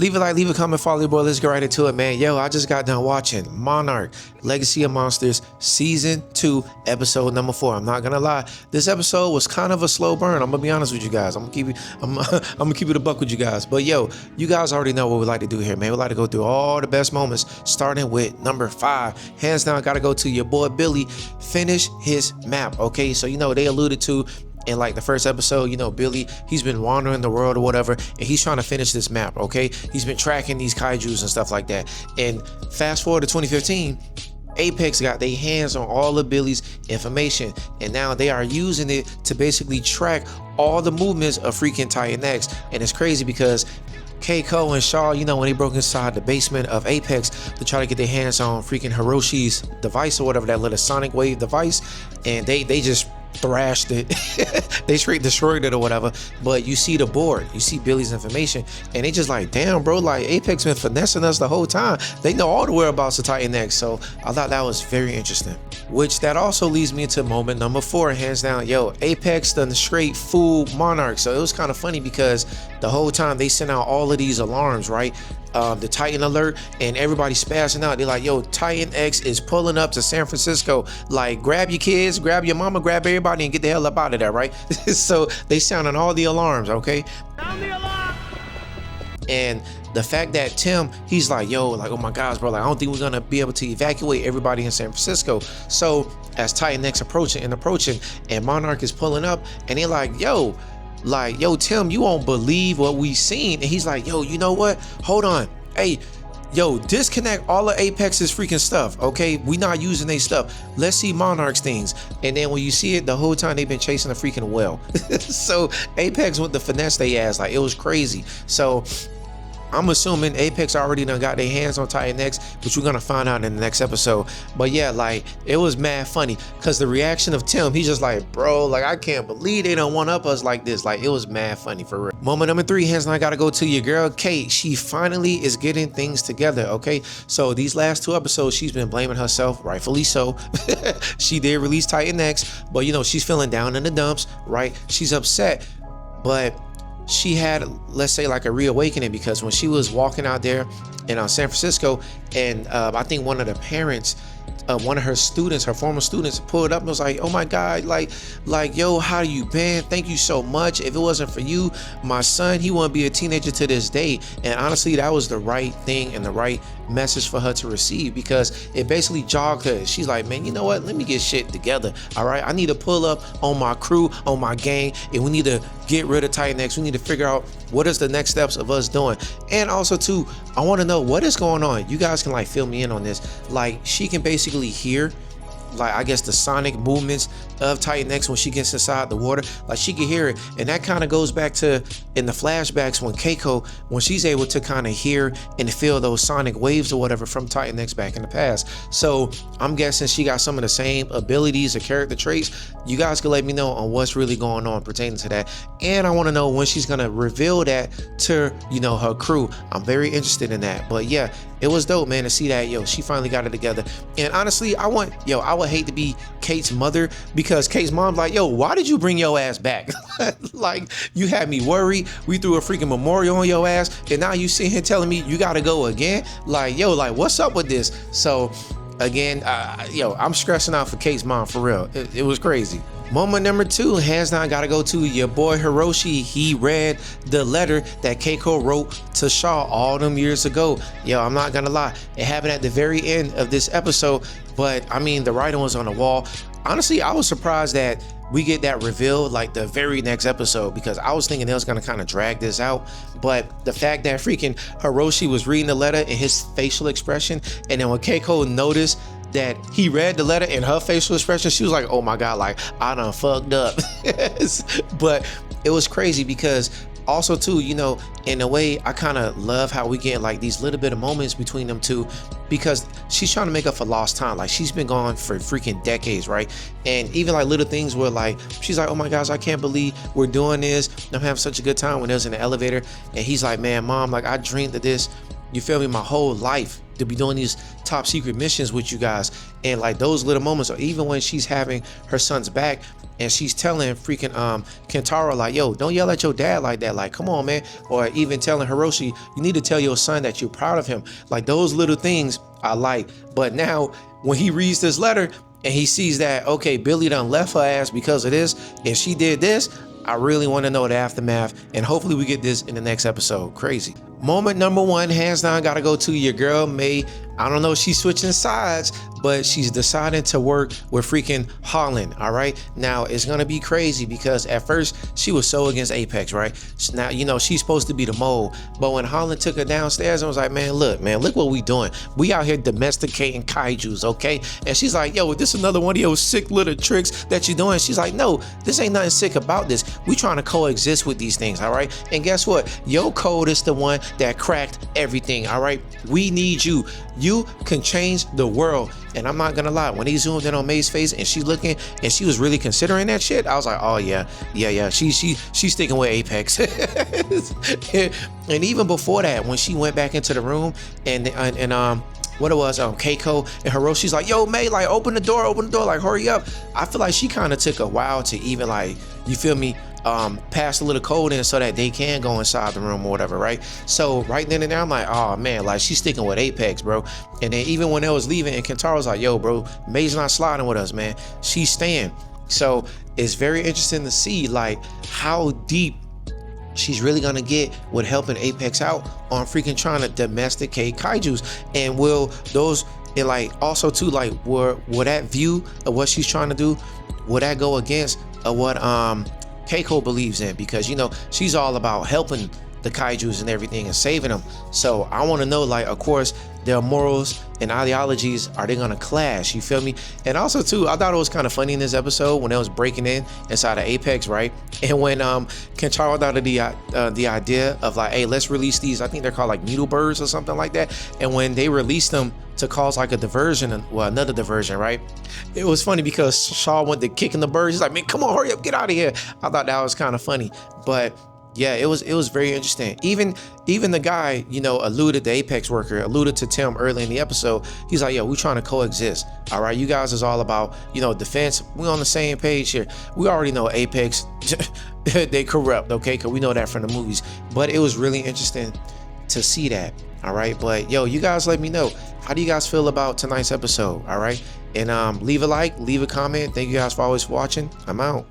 Leave a like, leave a comment, follow your boy. Let's get right into it, man. Yo, I just got done watching Monarch, Legacy of Monsters, Season 2, Episode number 4. I'm not gonna lie, this episode was kind of a slow burn. I'm gonna be honest with you guys. I'm gonna keep it a buck with you guys. But yo, you guys already know what we like to do here, man. We like to go through all the best moments, starting with number 5. Hands down, gotta go to your boy Billy. Finish his map, okay? So, you know, they alluded to in like the first episode, you know, Billy, he's been wandering the world or whatever, and he's trying to finish this map, okay? He's been tracking these kaijus and stuff like that. And fast forward to 2015, Apex got their hands on all of Billy's information, and now they are using it to basically track all the movements of freaking Titan X. And it's crazy because Keiko and Shaw, you know, when they broke inside the basement of Apex to try to get their hands on freaking Hiroshi's device or whatever, that little sonic wave device, and they just thrashed it. They straight destroyed it or whatever. But you see the board, you see Billy's information, and they just like, damn bro, like Apex been finessing us the whole time. They know all the whereabouts of Titan X. So I thought that was very interesting. Which that also leads me into moment number 4, hands down. Yo, Apex done straight fool Monarch. So it was kind of funny because the whole time they sent out all of these alarms, right? The Titan alert, and everybody spazzing out. They're like, yo, Titan X is pulling up to San Francisco. Like, grab your kids, grab your mama, grab everybody, and get the hell up out of there, right? So they sounding all the alarms, okay? Sound the alarm! And the fact that Tim, he's like, yo, like, oh my gosh, bro, like, I don't think we're gonna be able to evacuate everybody in San Francisco. So as Titan X approaching, and Monarch is pulling up, and they're like, yo, Tim, you won't believe what we seen. And he's like, yo, you know what? Hold on. Hey, yo, disconnect all of Apex's freaking stuff, okay? We not using their stuff. Let's see Monarch's things. And then when you see it, the whole time they've been chasing a freaking whale. So Apex went to finesse their ass. Like, it was crazy. So I'm assuming Apex already done got their hands on Titan X, which we're gonna find out in the next episode. But yeah, like, it was mad funny because the reaction of Tim, he's just like, bro, like, I can't believe they don't one up us like this. Like, it was mad funny for real. Moment number 3, hands down, I gotta go to your girl Kate. She finally is getting things together, okay? So these last 2 episodes, she's been blaming herself, rightfully so. She did release Titan X, but you know, she's feeling down in the dumps, right? She's upset, but she had, let's say, like a reawakening, because when she was walking out there in San Francisco, and I think one of the parents, one of her students, her former students, pulled up and was like, oh my god, like yo, how you been? Thank you so much. If it wasn't for you, my son, he wouldn't be a teenager to this day. And honestly, that was the right thing and the right message for her to receive, because it basically jogged her. She's like, man, you know what, let me get shit together. All right, I need to pull up on my crew, on my gang, and we need to get rid of Titan X. We need to figure out what is the next steps of us doing. And also too, I want to know what is going on. You guys can like fill me in on this. Like, she can basically hear, like, I guess the sonic movements of Titan X when she gets inside the water. Like, she can hear it, and that kind of goes back to in the flashbacks when Keiko, when she's able to kind of hear and feel those sonic waves or whatever from Titan X back in the past. So I'm guessing she got some of the same abilities or character traits. You guys can let me know on what's really going on pertaining to that, and I want to know when she's gonna reveal that to, you know, her crew. I'm very interested in that. But yeah, it was dope, man, to see that, yo, she finally got it together. And honestly, I would hate to be Kate's mother, because Kate's mom's like, yo, why did you bring your ass back? Like, you had me worried. We threw a freaking memorial on your ass, and now you sitting here telling me you gotta go again? Like, yo, like, what's up with this? So again, yo, I'm stressing out for Kate's mom, for real. It was crazy. Moment number 2, hands down, gotta go to your boy Hiroshi. He read the letter that Keiko wrote to Shaw all them years ago. Yo, I'm not gonna lie, it happened at the very end of this episode, but I mean, the writing was on the wall. Honestly, I was surprised that we get that reveal like the very next episode, because I was thinking they was gonna kind of drag this out. But the fact that freaking Hiroshi was reading the letter and his facial expression, and then when Keiko noticed that he read the letter and her facial expression, she was like, oh my god, like, I done fucked up. But it was crazy because also too, you know, in a way, I kind of love how we get like these little bit of moments between them two, because she's trying to make up for lost time. Like, she's been gone for freaking decades, right? And even like little things where like she's like, oh my gosh, I can't believe we're doing this, I'm having such a good time, when it was in the elevator, and he's like, man, mom, like, I dreamed of this you feel me, my whole life to be doing these top secret missions with you guys. And like those little moments, or even when she's having her son's back and she's telling freaking Kentaro like, yo, don't yell at your dad like that, like come on man. Or even telling Hiroshi, you need to tell your son that you're proud of him. Like those little things I like. But now when he reads this letter and he sees that, okay, Billy done left her ass because of this and she did this, I really want to know the aftermath, and hopefully we get this in the next episode. Crazy. Moment number one, hands down, gotta go to your girl May. I don't know if she's switching sides, but she's deciding to work with freaking Holland. All right, now it's gonna be crazy because at first she was so against Apex, right? Now you know she's supposed to be the mole, but when Holland took her downstairs and was like, man, look what we doing. We out here domesticating kaijus, okay? And she's like, yo, this another one of your sick little tricks that you're doing. She's like, no, this ain't nothing sick about this. We trying to coexist with these things, all right? And guess what? Your code is the one that cracked everything, all right? We need you. You can change the world. And I'm not gonna lie, when he zoomed in on May's face and she looking and she was really considering that shit, I was like, oh yeah, she's sticking with Apex. And even before that, when she went back into the room and what it was, Keiko and Hiroshi's like, yo, May, like open the door, like hurry up. I feel like she kind of took a while to even like, you feel me, pass a little code in so that they can go inside the room or whatever, right? So right then and there, I'm like, oh man, like she's sticking with Apex, bro. And then even when they was leaving and Kentaro's like, yo, bro, May's not sliding with us, man. She's staying. So it's very interesting to see like how deep she's really gonna get with helping Apex out on freaking trying to domesticate kaijus. And will those, and like also too, like will that view of what she's trying to do, will that go against what Keiko believes in? Because you know she's all about helping the kaijus and everything and saving them. So I want to know, like, of course, their morals and ideologies, are they gonna clash? You feel me? And also too, I thought it was kind of funny in this episode when they was breaking in inside of Apex, right? And when Kentaro thought of the idea of like, hey, let's release these, I think they're called like needle birds or something like that. And when they released them to cause like a diversion, well, another diversion, right? It was funny because Shaw went to kicking the birds. He's like, man, come on, hurry up, get out of here. I thought that was kind of funny. But yeah, it was very interesting. Even the guy, you know, alluded, the Apex worker alluded to Tim early in the episode. He's like, yo, we trying to coexist. All right, you guys is all about, you know, defense. We on the same page here. We already know Apex, they corrupt, okay? Because we know that from the movies. But it was really interesting to see that. All right, but yo, you guys let me know, how do you guys feel about tonight's episode? All right, and leave a like, leave a comment. Thank you guys for always watching. I'm out.